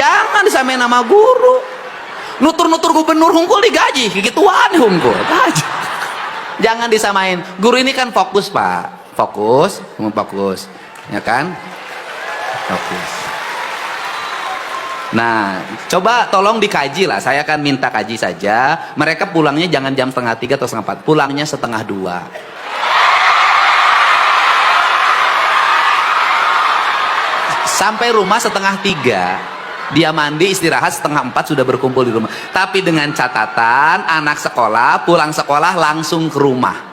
jangan disamain nama guru. Nutur-nutur gubernur hungkul digaji, gituan hungkul. Jangan disamain. Guru ini kan fokus, Pak. Fokus, fokus. Ya kan? Fokus. Nah, coba tolong dikaji lah. Saya akan minta kaji saja. Mereka pulangnya jangan jam 2:30 atau 1:30. Pulangnya 1:30. Sampai rumah 2:30, dia mandi istirahat 3:30 sudah berkumpul di rumah. Tapi dengan catatan anak sekolah pulang sekolah langsung ke rumah.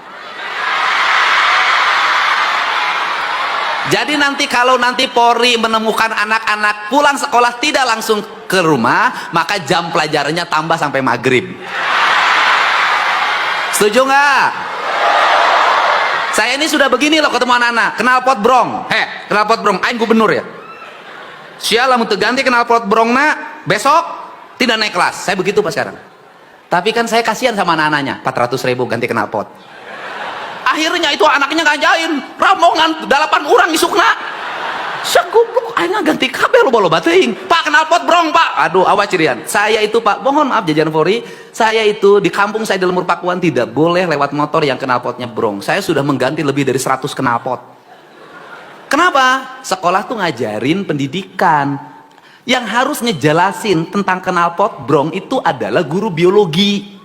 Jadi nanti kalau nanti Polri menemukan anak-anak pulang sekolah tidak langsung ke rumah, maka jam pelajarannya tambah sampai maghrib. Setuju nggak? Saya ini sudah begini loh ketemu anak-anak, knalpot brong. Knalpot brong, aing gubernur ya. Sialah untuk ganti knalpot brongna, besok tidak naik kelas. Saya begitu Pak sekarang. Tapi kan saya kasihan sama anak-anaknya, 400.000 ganti knalpot. Akhirnya itu anaknya ngajain, rombongan 8 orang isukna. Sagoblok, aing ganti kabel loba-loba teuing. Pak knalpot brong, Pak. Aduh, awas cirian. Saya itu Pak, mohon maaf jajaran Polri, saya itu di kampung saya di Lemur Pakuan tidak boleh lewat motor yang knalpotnya brong. Saya sudah mengganti lebih dari 100 knalpot. Kenapa? Sekolah tuh ngajarin pendidikan. Yang harus ngejelasin tentang knalpot brong itu adalah guru biologi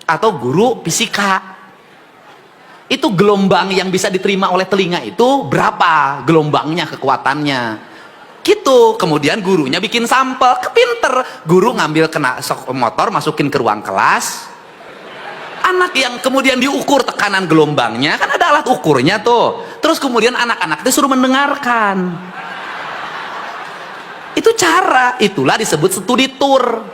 atau guru fisika. Itu gelombang yang bisa diterima oleh telinga itu berapa gelombangnya, kekuatannya. Gitu. Kemudian gurunya bikin sampel, kepinter. Guru ngambil motor masukin ke ruang kelas. Anak yang kemudian diukur tekanan gelombangnya, kan ada alat ukurnya tuh. Terus kemudian anak-anak itu suruh mendengarkan. Itu cara, itulah disebut studi tour.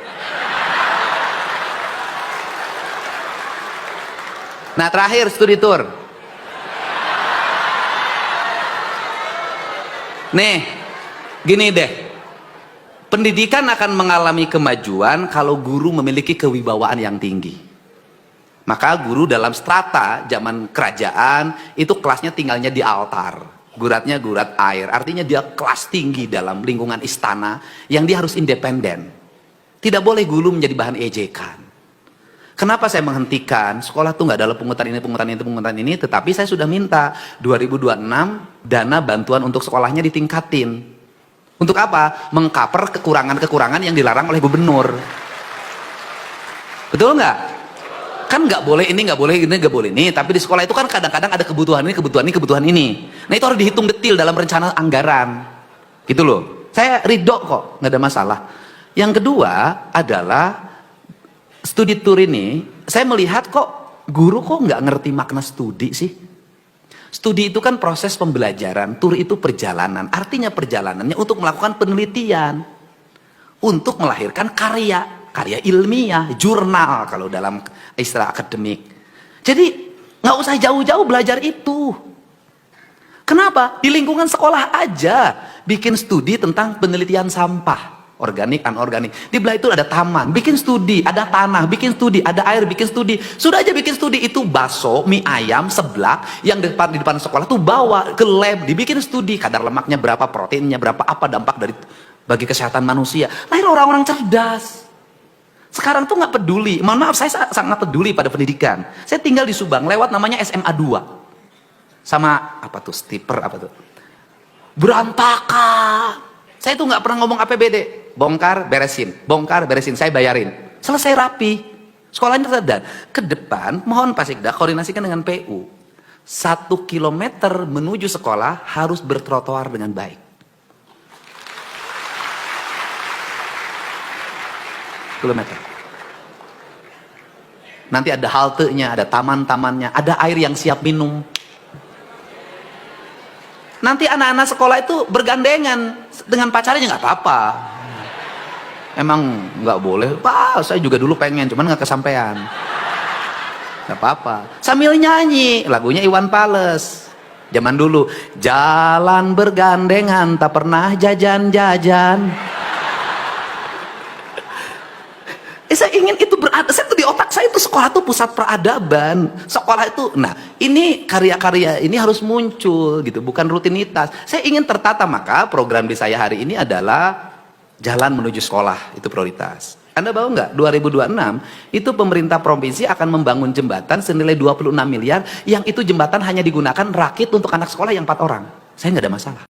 Nah terakhir studi tour. Nih, gini deh. Pendidikan akan mengalami kemajuan kalau guru memiliki kewibawaan yang tinggi. Maka guru dalam strata zaman kerajaan itu kelasnya tinggalnya di altar, guratnya gurat air, artinya dia kelas tinggi dalam lingkungan istana yang dia harus independen, tidak boleh guru menjadi bahan ejekan. Kenapa saya menghentikan sekolah tuh nggak ada pungutan ini, tetapi saya sudah minta 2026 dana bantuan untuk sekolahnya ditingkatin. Untuk apa? Mengcover kekurangan-kekurangan yang dilarang oleh gubernur. Betul nggak? Kan nggak boleh ini, nggak boleh ini, nggak boleh ini. Tapi di sekolah itu kan kadang-kadang ada kebutuhan ini, kebutuhan ini. Nah itu harus dihitung detail dalam rencana anggaran. Gitu loh. Saya ridho kok, nggak ada masalah. Yang kedua adalah studi tour ini. Saya melihat kok guru kok nggak ngerti makna studi sih. Studi itu kan proses pembelajaran, tour itu perjalanan. Artinya perjalanannya untuk melakukan penelitian, untuk melahirkan karya ilmiah, jurnal kalau dalam istilah akademik. Jadi nggak usah jauh-jauh belajar itu. Kenapa? Di lingkungan sekolah aja bikin studi tentang penelitian sampah, organik, anorganik. Di belah itu ada taman, bikin studi, ada tanah, bikin studi, ada air, bikin studi. Sudah aja bikin studi itu bakso, mie ayam, seblak yang di depan sekolah tuh bawa ke lab, dibikin studi kadar lemaknya berapa, proteinnya berapa, apa dampak bagi kesehatan manusia. Lahir orang-orang cerdas. Sekarang tuh nggak peduli, mohon maaf saya sangat peduli pada pendidikan. Saya tinggal di Subang, lewat namanya SMA 2. Sama apa tuh, stiper apa tuh. Berantakan. Saya tuh nggak pernah ngomong APBD. Bongkar, beresin, saya bayarin. Selesai rapi. Sekolahnya terdan. Ke depan, mohon Pak Sikda koordinasikan dengan PU. 1 kilometer menuju sekolah harus bertrotoar dengan baik. Kilometer. Nanti ada haltenya, ada taman-tamannya, ada air yang siap minum. Nanti anak-anak sekolah itu bergandengan dengan pacarnya nggak apa-apa. Emang nggak boleh? Wah, saya juga dulu pengen, cuman nggak kesampaian. Nggak apa-apa. Sambil nyanyi lagunya Iwan Fals. Zaman dulu, jalan bergandengan tak pernah jajan-jajan. Saya ingin itu berada, saya tuh di otak saya itu sekolah tuh pusat peradaban. Sekolah itu, nah ini karya-karya ini harus muncul gitu, bukan rutinitas. Saya ingin tertata, maka program di saya hari ini adalah Jalan menuju sekolah itu prioritas. Anda tahu nggak, 2026 itu pemerintah provinsi akan membangun jembatan senilai 26 miliar, yang itu jembatan hanya digunakan rakit untuk anak sekolah yang 4 orang. Saya nggak ada masalah.